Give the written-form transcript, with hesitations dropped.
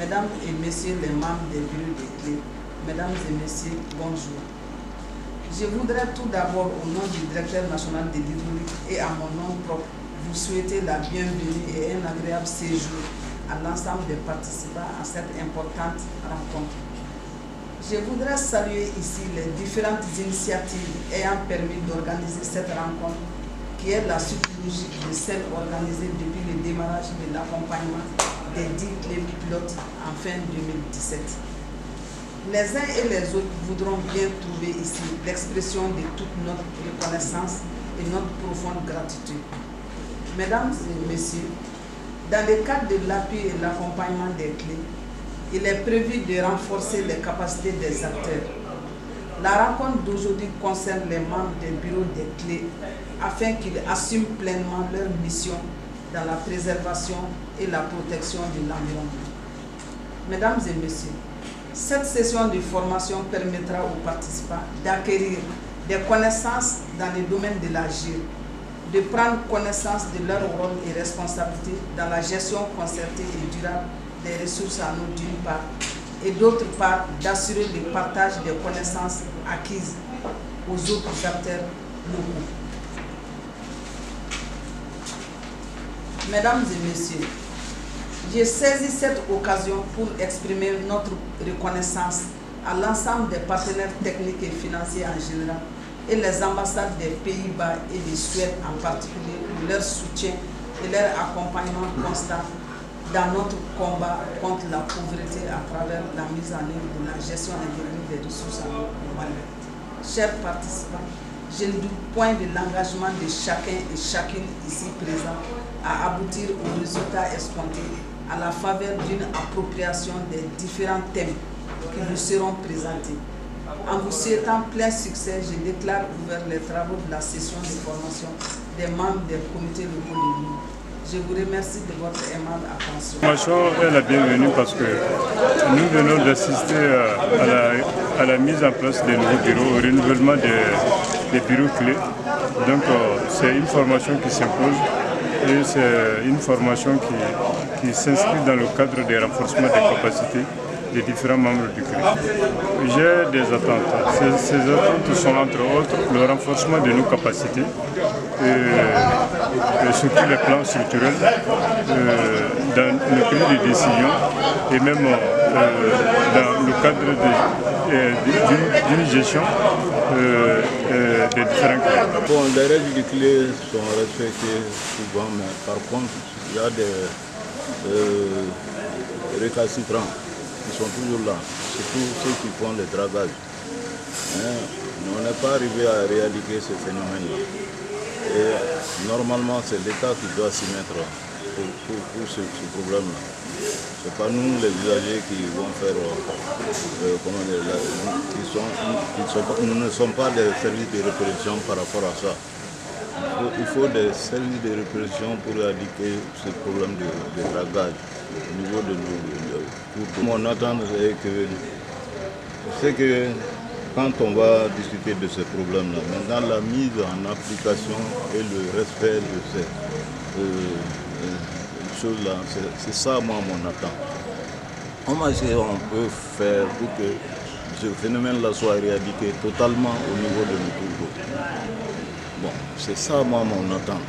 Mesdames et messieurs les membres des bureaux des clés, mesdames et messieurs, bonjour. Je voudrais tout d'abord, au nom du directeur national de l'hydraulique et à mon nom propre, vous souhaiter la bienvenue et un agréable séjour à l'ensemble des participants à cette importante rencontre. Je voudrais saluer ici les différentes initiatives ayant permis d'organiser cette rencontre, qui est la suite logique de celle organisée depuis le démarrage de l'accompagnement des 10 clés pilotes en fin 2017. Les uns et les autres voudront bien trouver ici l'expression de toute notre reconnaissance et notre profonde gratitude. Mesdames et messieurs, dans le cadre de l'appui et l'accompagnement des clés, il est prévu de renforcer les capacités des acteurs. La rencontre d'aujourd'hui concerne les membres des bureaux des clés afin qu'ils assument pleinement leur mission dans la préservation et la protection de l'environnement. Mesdames et messieurs, cette session de formation permettra aux participants d'acquérir des connaissances dans le domaine de l'agir, de prendre connaissance de leur rôle et responsabilité dans la gestion concertée et durable des ressources en eau d'une part, et d'autre part d'assurer le partage des connaissances acquises aux autres acteurs locaux. Mesdames et messieurs, j'ai saisi cette occasion pour exprimer notre reconnaissance à l'ensemble des partenaires techniques et financiers en général et les ambassades des Pays-Bas et de Suède en particulier pour leur soutien et leur accompagnement constant dans notre combat contre la pauvreté à travers la mise en œuvre de la gestion intégrée des ressources en eau au Mali. Chers participants, je ne doute point de l'engagement de chacun et chacune ici présent à aboutir aux résultats escomptés à la faveur d'une appropriation des différents thèmes qui vous seront présentés. En vous souhaitant plein succès, je déclare ouvert les travaux de la session de formation des membres des comités locaux de l'île. Je vous remercie de votre aimable attention. La formation est la bienvenue parce que nous venons d'assister à la mise en place des nouveaux bureaux, au renouvellement des bureaux clés. Donc c'est une formation qui s'impose et c'est une formation qui s'inscrit dans le cadre des renforcements des capacités des différents membres du CRI. J'ai des attentes. Ces attentes sont entre autres le renforcement de nos capacités, surtout les plans structurels, dans le prise de décision et même dans le cadre d'une gestion des différents clés. Bon, les règles des clés sont respectées souvent, mais par contre, il y a des récalcitrants qui sont toujours là, surtout ceux qui font les dragages. On n'est pas arrivé à éradiquer ce phénomène-là. Et normalement, c'est l'État qui doit s'y mettre pour ce problème-là. Ce n'est pas nous, les usagers, qui vont faire... nous ne sommes pas des services de répression par rapport à ça. Il faut des services de répression pour éradiquer ce problème de dragage au niveau de nous. Mon attente est que, c'est que quand on va discuter de ce problème-là, maintenant la mise en application et le respect de ces choses-là, c'est ça moi mon attente. Comment est-ce qu'on peut faire pour que ce phénomène-là soit éradiqué totalement au niveau de nos cours d'eau? Bon, c'est ça moi mon attente.